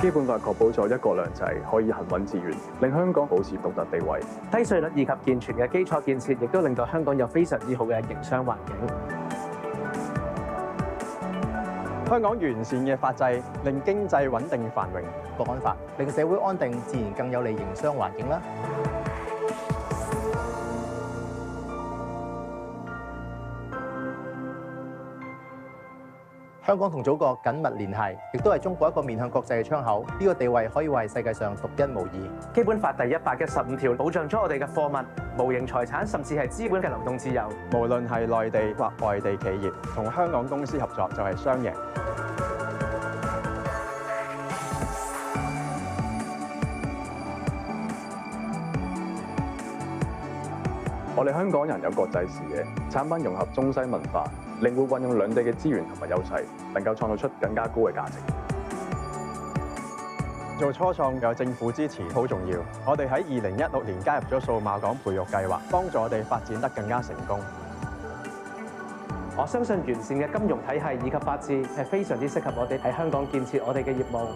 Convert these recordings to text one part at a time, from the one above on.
基本法確保咗一國兩制可以行穩致遠，令香港保持獨特地位。低稅率以及健全嘅基礎建設，亦都令到香港有非常之好嘅營商環境。香港完善嘅法制，令經濟穩定繁榮。國安法令社會安定，自然更有利營商環境啦。香港同祖國緊密聯繫，亦都係中國一個面向國際嘅窗口。呢個地位可以話係世界上獨一無二。基本法第115條保障咗我哋嘅貨物、無形財產，甚至係資本嘅流動自由。無論係內地或外地企業同香港公司合作，就係雙贏。我哋香港人有國際視野，產品融合中西文化，靈活運用兩地嘅資源同埋優勢，能夠創造出更加高嘅價值。做初創有政府支持好重要。我哋喺2016年加入咗數碼港培育計劃，幫助我哋發展得更加成功。我相信完善嘅金融體系以及法治係非常之適合我哋喺香港建設我哋嘅業務。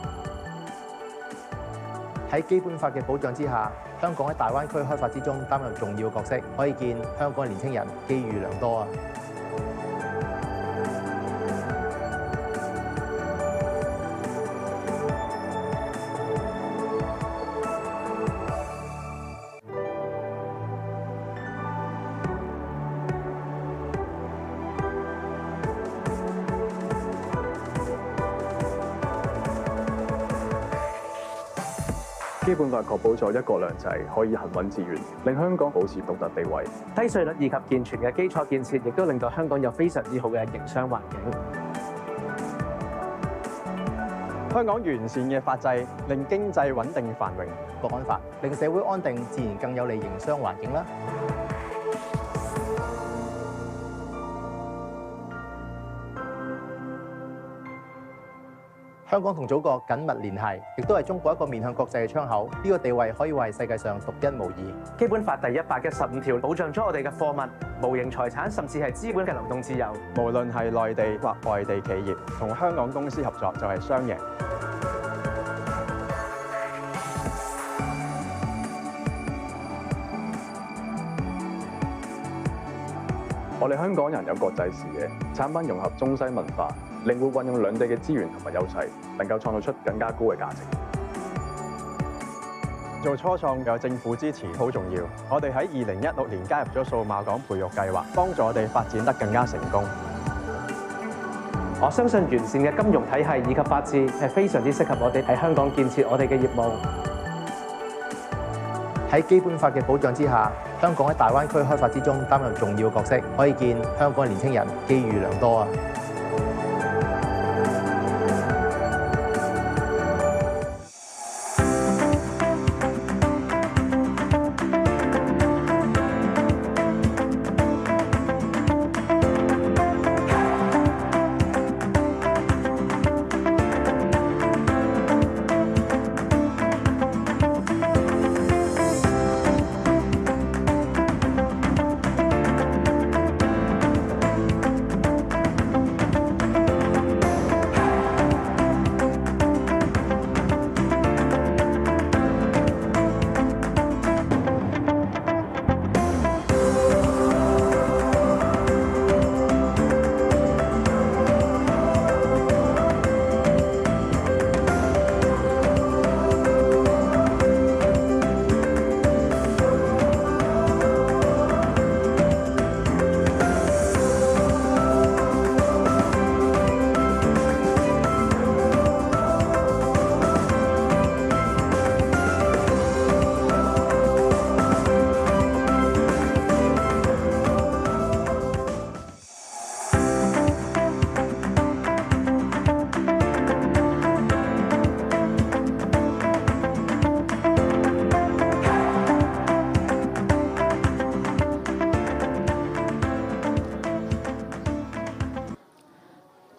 喺基本法嘅保障之下，香港喺大灣區開發之中擔任重要角色，可以見香港嘅年輕人機遇良多啊！基本法確保咗一國兩制可以行穩致遠，令香港保持獨特地位。低稅率以及健全嘅基礎建設，亦都令到香港有非常之好嘅營商環境。香港完善嘅法制，令經濟穩定繁榮。國安法令社會安定，自然更有利營商環境啦。香港同祖國緊密聯繫，亦都係中國一個面向國際嘅窗口。呢個地位可以話係世界上獨一無二。基本法第115條保障咗我哋嘅貨物、無形財產，甚至係資本嘅流動自由。無論係內地或外地企業同香港公司合作，就係雙贏。我哋香港人有國際視野，產品融合中西文化，靈活運用兩地嘅資源同埋優勢，能夠創造出更加高嘅價值。做初創有政府支持好重要。我哋喺2016年加入咗數碼港培育計劃，幫助我哋發展得更加成功。我相信完善嘅金融體系以及法治係非常之適合我哋喺香港建設我哋嘅業務。喺基本法嘅保障之下，香港喺大灣區開發之中擔任重要角色，可以見香港嘅年輕人機遇良多啊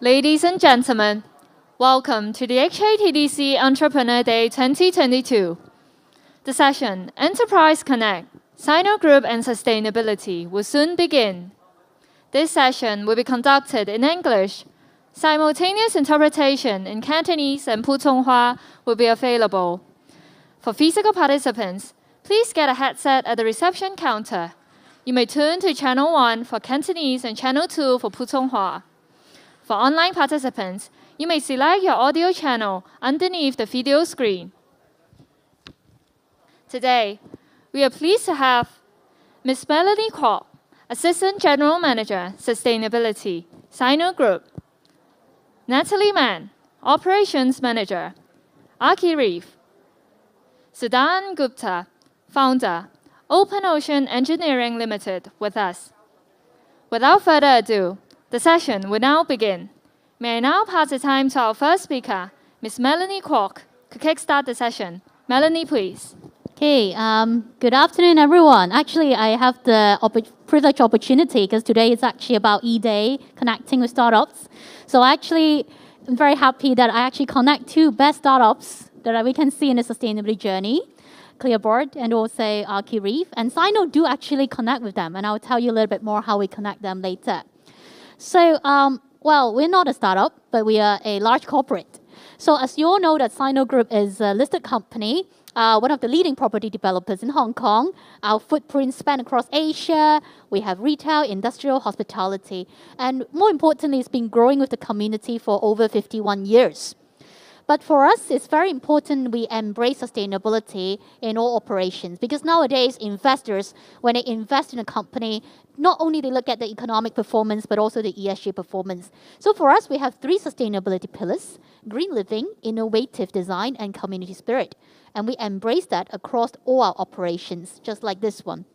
！Ladies and gentlemen, welcome to the HKTDC Entrepreneur Day 2022. The session, Enterprise Connect, Sino Group and Sustainability, will soon begin. This session will be conducted in English. Simultaneous interpretation in Cantonese and Putonghua will be available. For physical participants, please get a headset at the reception counter. You may turn to Channel 1 for Cantonese and Channel 2 for Putonghua. For online participants, you may select your audio channel underneath the video screen. Today, we are pleased to have Ms. Melanie Kwok, Assistant General Manager, Sustainability, Sino Group; Natalie Man, Operations Manager, archiREEF; Sidhant Gupta, Founder, Open Ocean Engineering Limited, with us. Without further ado, the session will now begin. May I now pass the time to our first speaker, Ms. Melanie Kwok, to kickstart the session. Melanie, please. Okay, good afternoon, everyone. Actually, I have the privileged opportunity because today is actually about E-Day, connecting with startups. So I'm very happy that I actually connect two best startups that we can see in the sustainability journey, Clearboard and also archiREEF. And Sino do actually connect with them, and I'll tell you a little bit more how we connect them later. So, well, we're not a startup, but we are a large corporate. So as you all know, that Sino Group is a listed company, one of the leading property developers in Hong Kong. Our footprint span across Asia. We have retail, industrial, hospitality. And more importantly, it's been growing with the community for over 51 years. But for us, it's very important we embrace sustainability in all operations, because nowadays investors, when they invest in a company, not only they look at the economic performance, but also the ESG performance. So for us, we have 3 sustainability pillars: green living, innovative design, and community spirit. And we embrace that across all our operations, just like this one.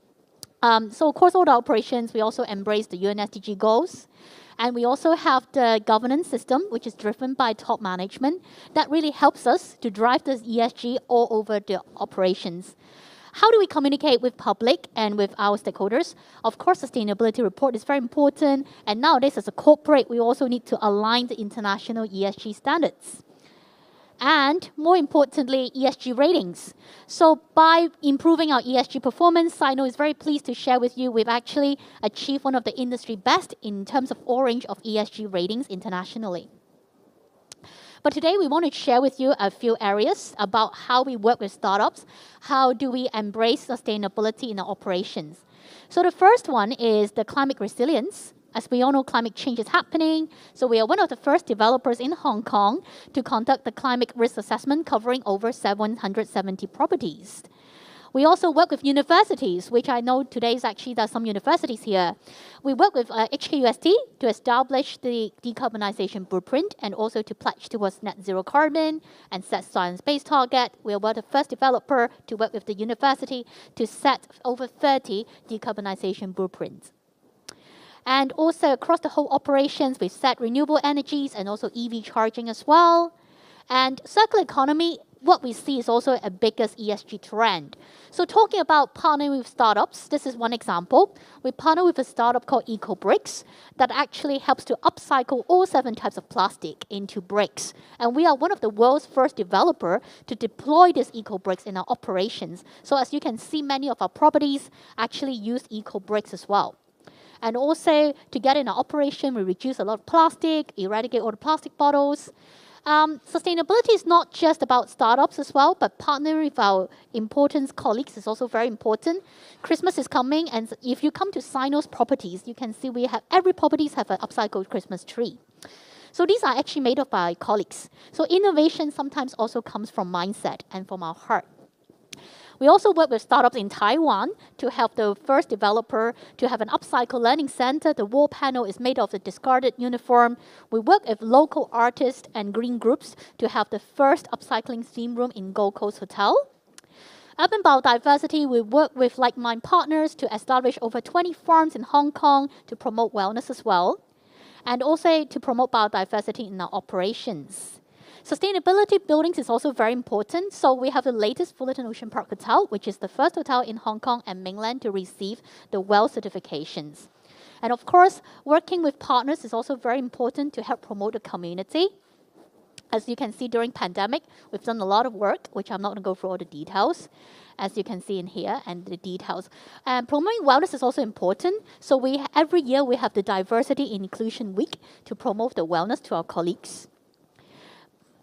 So across all the operations, we also embrace the UN SDG goals. And we also have the governance system, which is driven by top management, that really helps us to drive this ESG all over the operations. How do we communicate with public and with our stakeholders? Of course, sustainability report is very important. And nowadays, as a corporate, we also need to align the international ESG standards. And more importantly, ESG ratings. So by improving our ESG performance, Sino is very pleased to share with you we've actually achieved one of the industry best in terms of orange of ESG ratings internationally. But today we want to share with you a few areas about how we work with startups, how do we embrace sustainability in our operations. So the first one is the climate resilience. As we all know, climate change is happening. So we are one of the first developers in Hong Kong to conduct the climate risk assessment covering over 770 properties. We also work with universities, which I know today is actually there's some universities here. We work with HKUST to establish the decarbonization blueprint and also to pledge towards net zero carbon and set science-based target. We are one of the first developer to work with the university to set over 30 decarbonization blueprints. And also across the whole operations, we've set renewable energies and also EV charging as well. And circular economy, what we see is also a biggest ESG trend. So talking about partnering with startups, this is one example. We partner with a startup called EcoBricks that actually helps to upcycle all 7 types of plastic into bricks. And we are one of the world's first developer to deploy these EcoBricks in our operations. So as you can see, many of our properties actually use EcoBricks as well. And also, to get in our operation, we reduce a lot of plastic, eradicate all the plastic bottles. Sustainability is not just about startups as well, but partnering with our important colleagues is also very important. Christmas is coming, and if you come to Sino's properties, you can see every properties have an upcycled Christmas tree. So these are actually made up by colleagues. So innovation sometimes also comes from mindset and from our heart. We also work with startups in Taiwan to help the first developer to have an upcycle learning center. The wall panel is made of the discarded uniform. We work with local artists and green groups to have the first upcycling theme room in Gold Coast Hotel. Urban biodiversity, we work with like-minded partners to establish over 20 farms in Hong Kong to promote wellness as well, and also to promote biodiversity in our operations. Sustainability buildings is also very important. So we have the latest Fullerton Ocean Park Hotel, which is the first hotel in Hong Kong and mainland to receive the WELL certifications. And of course, working with partners is also very important to help promote the community. As you can see, during pandemic, we've done a lot of work, which I'm not going to go through all the details, as you can see in here, and the details. And promoting wellness is also important. So every year we have the Diversity and Inclusion Week to promote the wellness to our colleagues.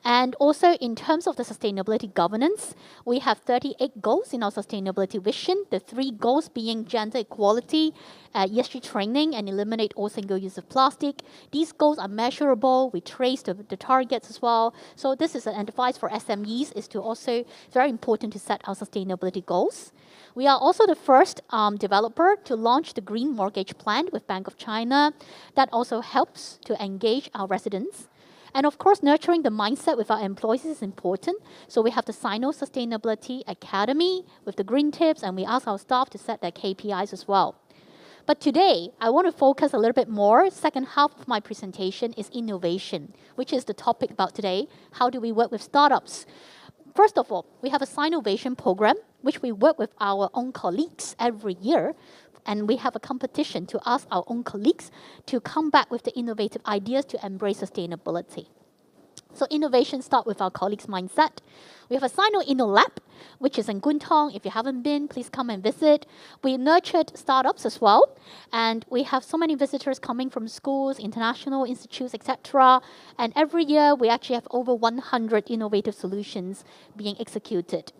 And also in terms of the sustainability governance, we have 38 goals in our sustainability vision, the 3 goals being gender equality, ESG training, and eliminate all single use of plastic. These goals are measurable. We trace the targets as well. So this is an advice for SMEs, is to also very important to set our sustainability goals. We are also the first developer to launch the Green Mortgage Plan with Bank of China. That also helps to engage our residents. And of course, nurturing the mindset with our employees is important. So we have the Sino Sustainability Academy with the green tips, and we ask our staff to set their KPIs as well. But today, I want to focus a little bit more. Second half of my presentation is innovation, which is the topic about today. How do we work with startups? First of all, we have a Sinovation program, which we work with our own colleagues every year. And we have a competition to ask our own colleagues to come back with the innovative ideas to embrace sustainability. So innovation starts with our colleagues' mindset. We have a Sino Inno Lab, which is in Guntong. If you haven't been, please come and visit. We nurtured startups as well. And we have so many visitors coming from schools, international institutes, etc. And every year, we actually have over 100 innovative solutions being executed.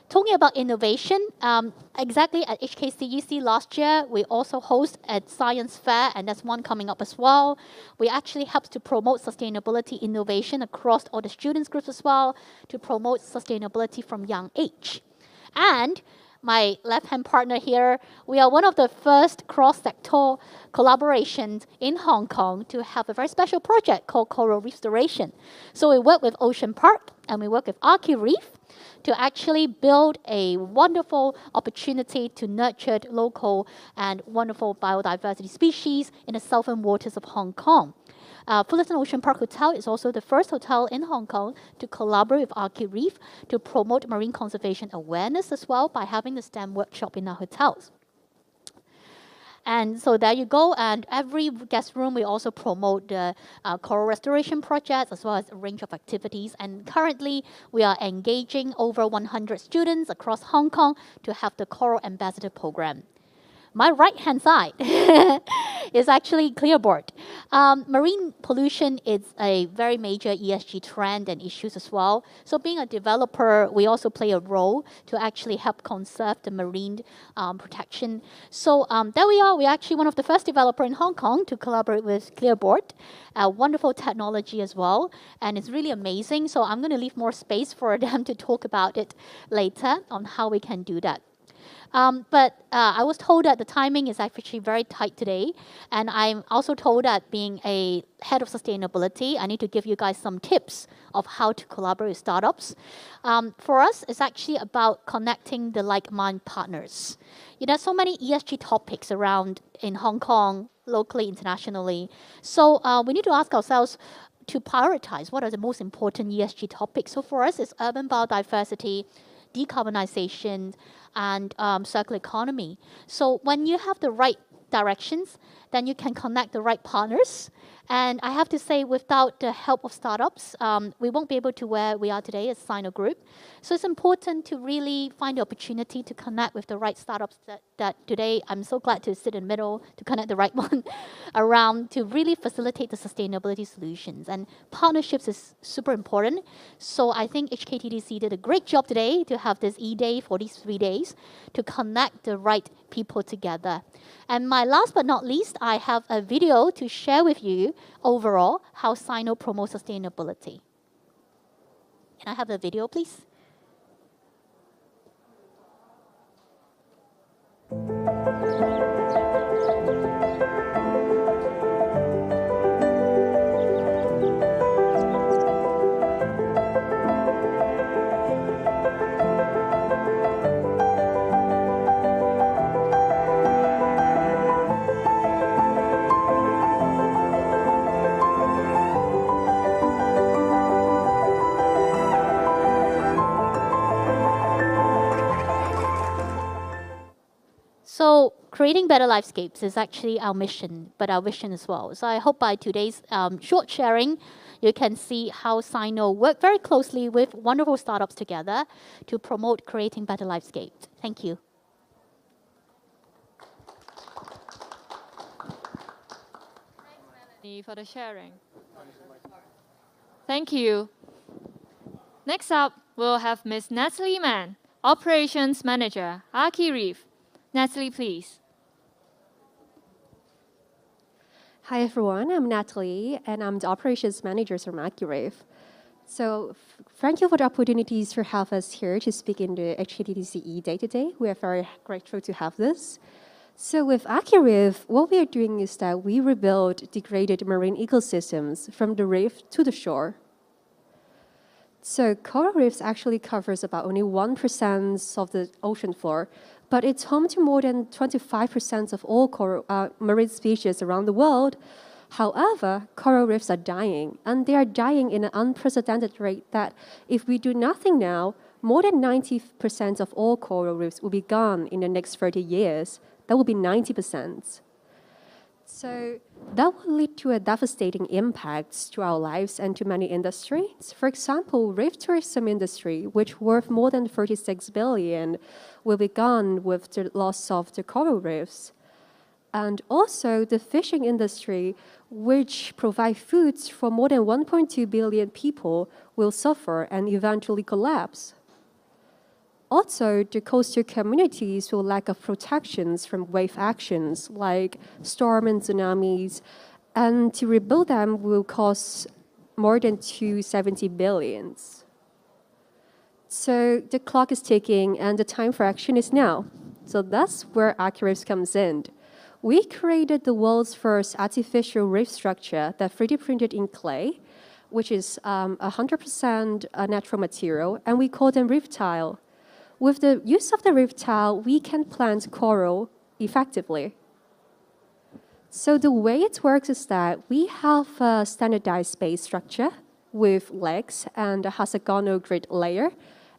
Talking about innovation, exactly at HKTDC last year, we also host a science fair, and there's one coming up as well. We actually help to promote sustainability innovation across all the students groups as well, to promote sustainability from young age. And my left-hand partner here, we are one of the first cross-sector collaborations in Hong Kong to have a very special project called coral restoration. So we work with Ocean Park, and we work with archiREEF, to actually build a wonderful opportunity to nurture local and wonderful biodiversity species in the southern waters of Hong Kong. Fullerton Ocean Park Hotel is also the first hotel in Hong Kong to collaborate with archiREEF to promote marine conservation awareness as well by having the STEM workshop in our hotels. And so there you go. And every guest room, we also promote the coral restoration projects as well as a range of activities. And currently, we are engaging over 100 students across Hong Kong to have the Coral Ambassador program. My right-hand side is actually Clearboard. Marine pollution is a very major ESG trend and issues as well. So being a developer, we also play a role to actually help conserve the marine protection. So there we are. We're actually one of the first developers in Hong Kong to collaborate with Clearboard. Wonderful technology as well. And it's really amazing. So I'm going to leave more space for them to talk about it later on how we can do that. But I was told that the timing is actually very tight today. And I'm also told that being a head of sustainability, I need to give you guys some tips of how to collaborate with startups. For us, it's actually about connecting the like-minded partners. There's so many ESG topics around in Hong Kong, locally, internationally. So we need to ask ourselves to prioritize what are the most important ESG topics. So for us, it's urban biodiversity, decarbonization, and circular economy. So when you have the right directions, then you can connect the right partners. And I have to say, without the help of startups, we won't be able to where we are today as Sino Group. So it's important to really find the opportunity to connect with the right startups that today I'm so glad to sit in the middle to connect the right one around to really facilitate the sustainability solutions. And partnerships is super important. So I think HKTDC did a great job today to have this E-Day for these 3 days to connect the right people together. And my last but not least, I have a video to share with you overall how Sino promotes sustainability. Can I have the video, please? Creating Better Lifescapes is actually our mission, but our vision as well. So I hope by today's short sharing, you can see how Sino work very closely with wonderful startups together to promote creating better lifescapes. Thank you. Thanks, Melanie, for the sharing. Thank you. Next up, we'll have Ms. Natalie Man, Operations Manager, archiREEF. Natalie, please. Hi everyone, I'm Natalie and I'm the Operations Manager from archiREEF. So thank you for the opportunities to have us here to speak in the HKTDC Day today. We are very grateful to have this. So with archiREEF, what we are doing is that we rebuild degraded marine ecosystems from the reef to the shore. So coral reefs actually covers about only 1% of the ocean floor, but it's home to more than 25% of all marine species around the world. However, coral reefs are dying, and they are dying in an unprecedented rate that if we do nothing now, more than 90% of all coral reefs will be gone in the next 30 years. That will be 90%. So that will lead to a devastating impact to our lives and to many industries. For example, reef tourism industry, which worth more than 36 billion, will be gone with the loss of the coral reefs. And also the fishing industry, which provide foods for more than 1.2 billion people, will suffer and eventually collapse. Also, the coastal communities will lack of protections from wave actions like storm and tsunamis, and to rebuild them will cost more than 270 billion. So the clock is ticking and the time for action is now. So that's where archiREEF comes in. We created the world's first artificial reef structure that 3D printed in clay, which is 100% natural material, and we call them reef tile. With the use of the reef tile, we can plant coral effectively. So the way it works is that we have a standardized base structure with legs and a hexagonal grid layer,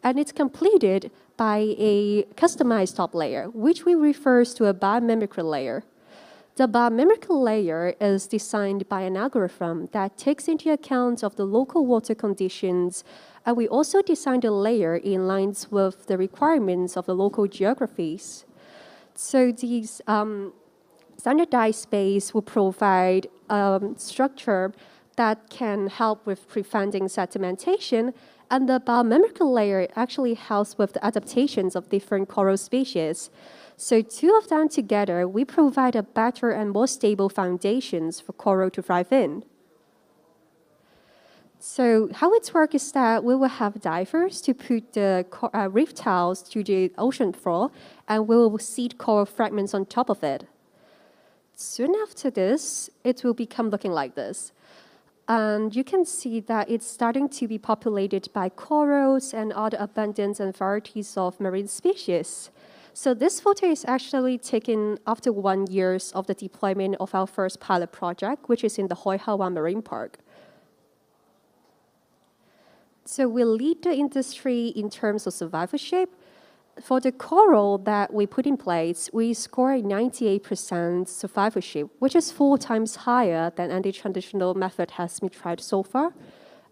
and it's completed by a customized top layer, which we refer to a biomimicry layer. The biomimicry layer is designed by an algorithm that takes into account of the local water conditions, and we also designed a layer in lines with the requirements of the local geographies. So these standardized space will provide a structure that can help with preventing sedimentation, and the biomimicry layer actually helps with the adaptations of different coral species. So two of them together, we provide a better and more stable foundations for coral to thrive in. So how it works is that we will have divers to put the reef tiles to the ocean floor, and we will seed coral fragments on top of it. Soon after this, it will become looking like this. And you can see that it's starting to be populated by corals and other abundant and varieties of marine species. So this photo is actually taken after 1 year of the deployment of our first pilot project, which is in the Hoi Ha Wan Marine Park. So we lead the industry in terms of survivorship. For the coral that we put in place, we score a 98% survivorship, which is 4 times higher than any traditional method has been tried so far.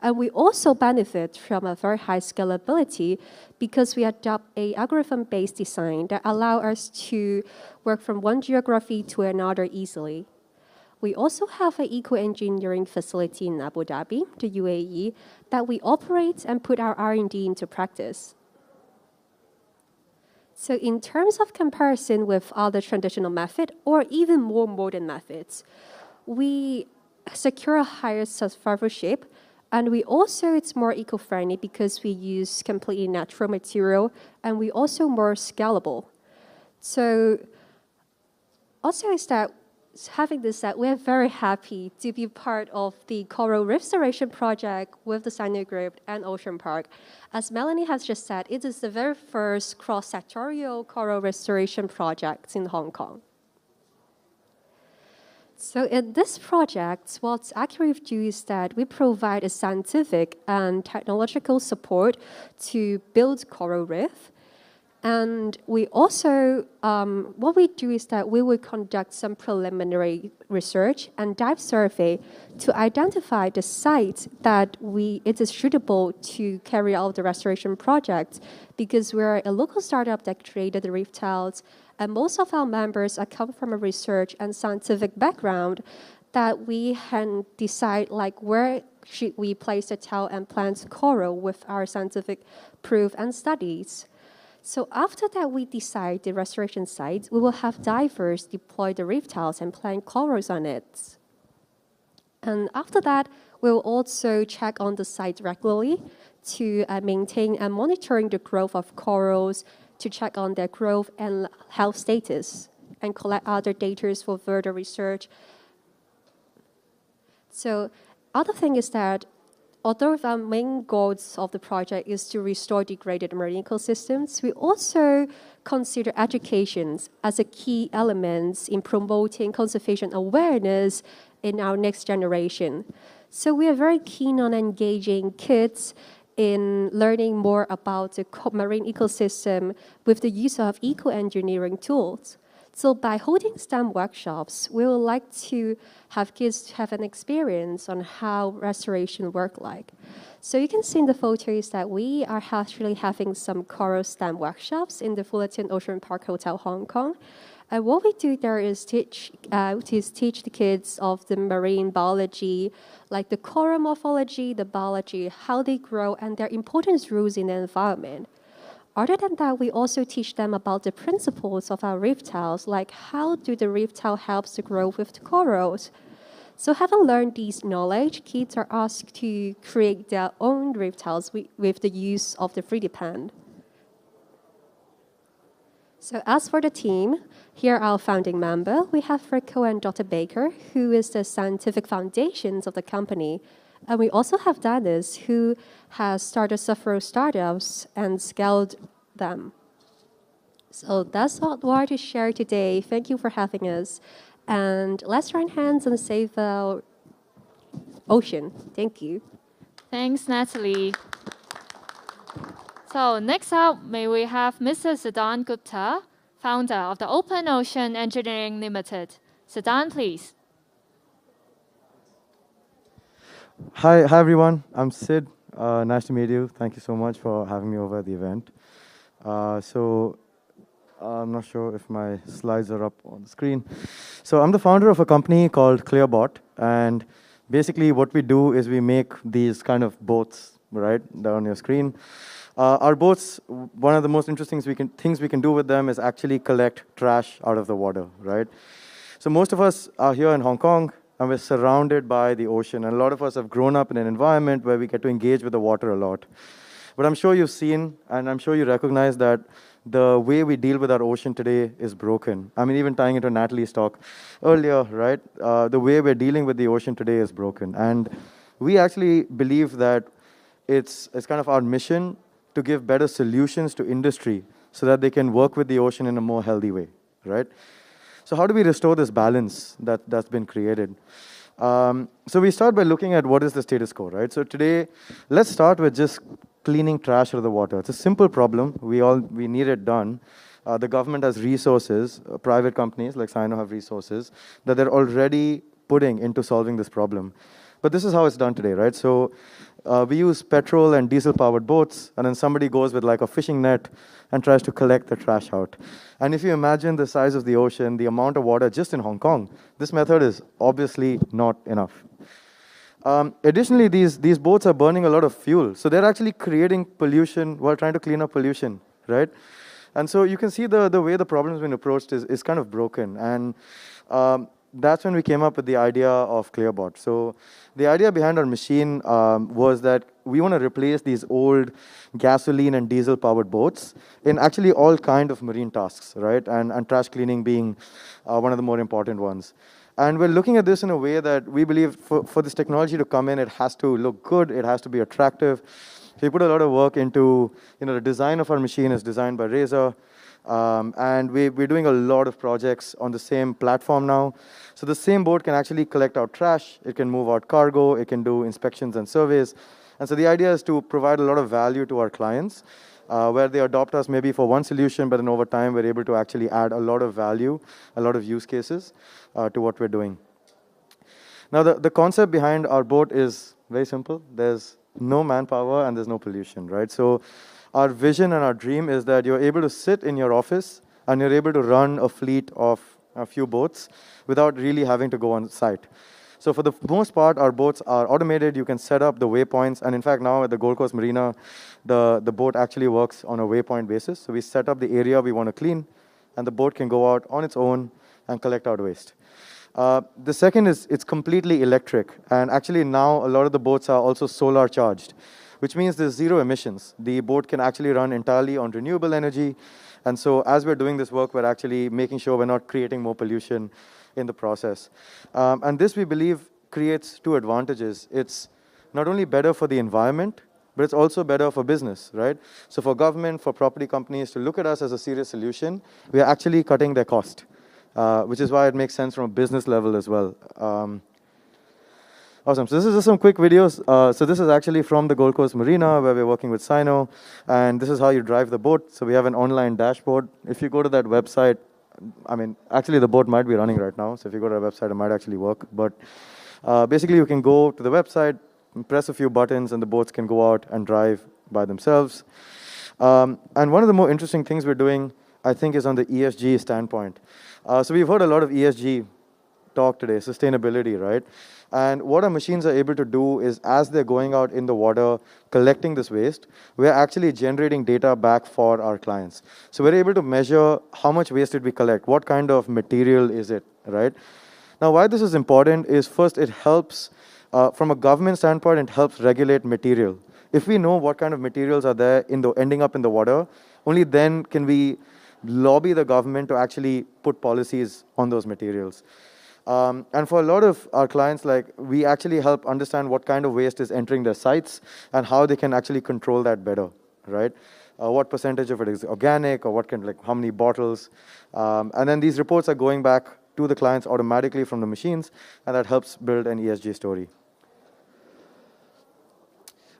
And we also benefit from a very high scalability because we adopt an algorithm-based design that allows us to work from one geography to another easily. We also have an eco-engineering facility in Abu Dhabi, the UAE, that we operate and put our R&D into practice. So in terms of comparison with other traditional methods or even more modern methods, we secure a higher survivorship, and we also, it's more eco-friendly because we use completely natural material, and we also more scalable. So also is that having this said, we're very happy to be part of the coral restoration project with the Sino Group and Ocean Park. As Melanie has just said, it is the very first cross-sectorial coral restoration project in Hong Kong. So in this project, what archiREEF do is that we provide a scientific and technological support to build coral reef. And we also, what we do is that we will conduct some preliminary research and dive survey to identify the sites that it is suitable to carry out the restoration project, because we're a local startup that created the reef tiles, and most of our members come from a research and scientific background, that we can decide like where should we place the tile and plant coral with our scientific proof and studies. So after that, we decide the restoration site. We will have divers deploy the reef tiles and plant corals on it. And after that, we'll also check on the site regularly to maintain and monitoring the growth of corals, to check on their growth and health status, and collect other data for further research. So other thing is that although our main goals of the project is to restore degraded marine ecosystems, we also consider education as a key element in promoting conservation awareness in our next generation. So we are very keen on engaging kids in learning more about the marine ecosystem with the use of eco-engineering tools. So by holding STEM workshops, we would like to have kids have an experience on how restoration work like. So you can see in the photos that we are actually having some coral STEM workshops in the Fullerton Ocean Park Hotel, Hong Kong. And what we do there is teach the kids of the marine biology, like the coral morphology, the biology, how they grow, and their important roles in the environment. Other than that, we also teach them about the principles of our reef tiles, like how do the reef tile helps to grow with the corals. So having learned these knowledge, kids are asked to create their own reef tiles with the use of the 3D pen. So as for the team, here are our founding member. We have Rico and Dr. Baker, who is the scientific foundations of the company. And we also have Dennis, who has started several startups and scaled them. So that's what we wanted to share today. Thank you for having us. And let's join hands and save our ocean. Thank you. Thanks, Natalie. So next up, may we have Mr. Sidhant Gupta, founder of the Open Ocean Engineering Limited. Sidhant, please. Hi everyone. I'm Sid. Nice to meet you. Thank you so much for having me over at the event. I'm not sure if my slides are up on the screen. So I'm the founder of a company called ClearBot, and basically what we do is we make these kind of boats, right, down on your screen. Our boats, one of the most interesting things we can do with them is actually collect trash out of the water, right? So most of us are here in Hong Kong, and we're surrounded by the ocean. And a lot of us have grown up in an environment where we get to engage with the water a lot. But I'm sure you've seen, and I'm sure you recognize that the way we deal with our ocean today is broken. I mean, even tying into Natalie's talk earlier, right? The way we're dealing with the ocean today is broken. And we actually believe that it's kind of our mission to give better solutions to industry so that they can work with the ocean in a more healthy way, right? So how do we restore this balance that's been created? So we start by looking at what is the status quo, right? So today, let's start with just cleaning trash out of the water. It's a simple problem. We need it done. The government has resources. Private companies like Sino have resources that they're already putting into solving this problem. But this is how it's done today, right? So we use petrol and diesel-powered boats, and then somebody goes with like a fishing net and tries to collect the trash out. And if you imagine the size of the ocean, the amount of water just in Hong Kong, this method is obviously not enough. Additionally, these boats are burning a lot of fuel. So they're actually creating pollution while trying to clean up pollution, right? And so you can see the way the problem has been approached is kind of broken. And that's when we came up with the idea of ClearBot. So the idea behind our machine was that we want to replace these old gasoline and diesel-powered boats in actually all kind of marine tasks, right? And trash cleaning being one of the more important ones. And we're looking at this in a way that we believe for this technology to come in, it has to look good, it has to be attractive. So we put a lot of work into, the design of our machine is designed by Razor. And we're doing a lot of projects on the same platform now. So the same boat can actually collect out trash, it can move out cargo, it can do inspections and surveys. And so the idea is to provide a lot of value to our clients where they adopt us maybe for one solution, but then over time we're able to actually add a lot of value, a lot of use cases to what we're doing. Now, the concept behind our boat is very simple. There's no manpower and there's no pollution, right? So our vision and our dream is that you're able to sit in your office and you're able to run a fleet of a few boats without really having to go on site. So for the most part, our boats are automated. You can set up the waypoints. And in fact, now at the Gold Coast Marina, the boat actually works on a waypoint basis. So we set up the area we want to clean, and the boat can go out on its own and collect our waste. The second is it's completely electric. And actually now a lot of the boats are also solar charged, which means there's zero emissions. The boat can actually run entirely on renewable energy. And so as we're doing this work, we're actually making sure we're not creating more pollution in the process. And this, we believe, creates two advantages. It's not only better for the environment, but it's also better for business, right? So for government, for property companies to look at us as a serious solution, we are actually cutting their cost. Which is why it makes sense from a business level as well. Awesome. So this is just some quick videos. So this is actually from the Gold Coast Marina, where we're working with Sino. And this is how you drive the boat. So we have an online dashboard. If you go to that website, I mean, actually the boat might be running right now. So if you go to our website, it might actually work. But basically, you can go to the website, press a few buttons, and the boats can go out and drive by themselves. And one of the more interesting things we're doing, I think, is on the ESG standpoint. So we've heard a lot of ESG talk today, sustainability, right? And what our machines are able to do is, as they're going out in the water, collecting this waste, we're actually generating data back for our clients. So we're able to measure how much waste did we collect, what kind of material is it, right? Now, why this is important is, first, it helps, from a government standpoint, it helps regulate material. If we know what kind of materials are there ending up in the water, only then can we lobby the government to actually put policies on those materials. And for a lot of our clients, we actually help understand what kind of waste is entering their sites and how they can actually control that better, right? What percentage of it is organic, or how many bottles. And then these reports are going back to the clients automatically from the machines, and that helps build an ESG story.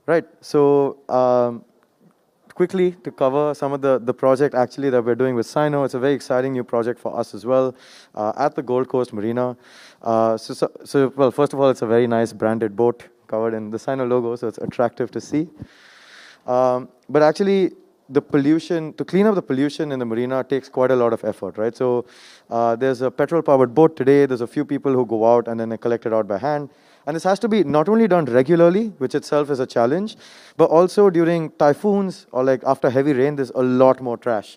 Right, so quickly to cover some of the project actually that we're doing with Sino. It's a very exciting new project for us as well at the Gold Coast Marina. Well, first of all, it's a very nice branded boat covered in the Sino logo, so it's attractive to see. But actually, the pollution, to clean up the pollution in the marina takes quite a lot of effort, right? So there's a petrol-powered boat today. There's a few people who go out and then they collect it out by hand. And this has to be not only done regularly, which itself is a challenge, but also during typhoons or after heavy rain, there's a lot more trash.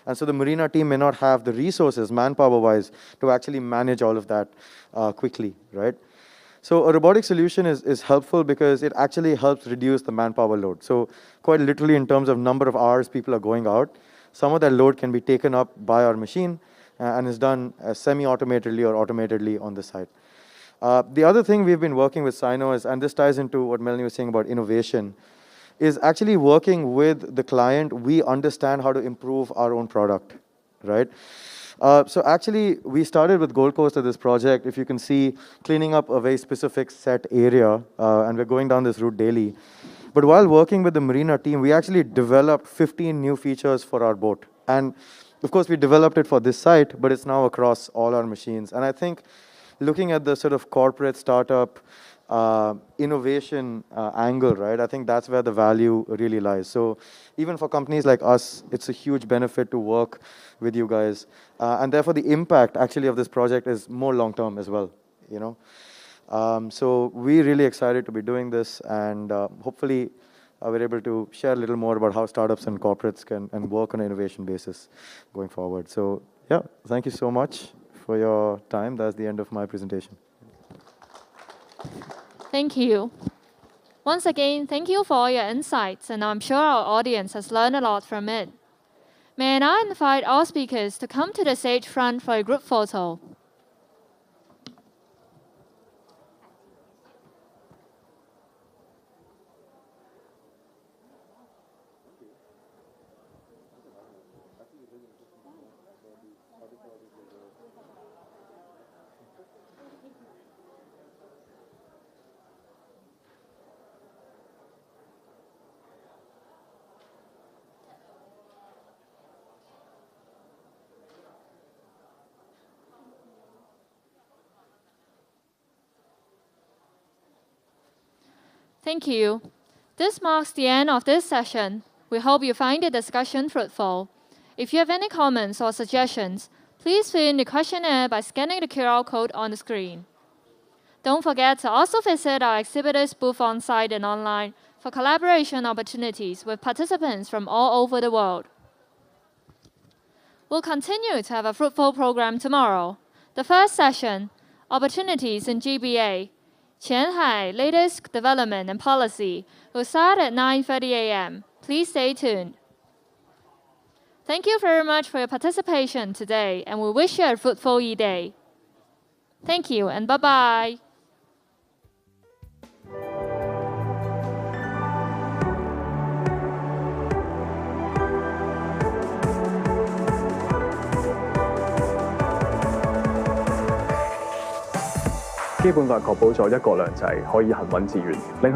And so the marina team may not have the resources, manpower-wise, to actually manage all of that quickly, right? So a robotic solution is helpful because it actually helps reduce the manpower load. So quite literally, in terms of number of hours people are going out, some of that load can be taken up by our machine and is done semi-automatedly or automatedly on the site. The other thing we've been working with Sino is, and this ties into what Melanie was saying about innovation, is actually working with the client. We understand how to improve our own product, right? So actually, we started with Gold Coast at this project. If you can see, cleaning up a very specific set area, and we're going down this route daily. But while working with the marina team, we actually developed 15 new features for our boat. And of course, we developed it for this site, but it's now across all our machines. And I think looking at the sort of corporate startup innovation angle, right, I think that's where the value really lies. So even for companies like us, it's a huge benefit to work with you guys. And therefore, the impact actually of this project is more long-term as well, you know. So we're really excited to be doing this, and hopefully we're able to share a little more about how startups and corporates can work on an innovation basis going forward. So yeah, thank you so much for your time. That's the end of my presentation. Thank you. Once again, thank you for all your insights, and I'm sure our audience has learned a lot from it. May I now invite all speakers to come to the stage front for a group photo. Thank you. This marks the end of this session. We hope you find the discussion fruitful. If you have any comments or suggestions, please fill in the questionnaire by scanning the QR code on the screen. Don't forget to also visit our exhibitors booth on site and online for collaboration opportunities with participants from all over the world. We'll continue to have a fruitful program tomorrow. The first session, Opportunities in GBA, Qianhai Latest Development and Policy, will start at 9:30 a.m. Please stay tuned. Thank you very much for your participation today, and we wish you a fruitful E-Day. Thank you, and bye-bye.《基本法》確保咗一國兩制可以行穩致遠，令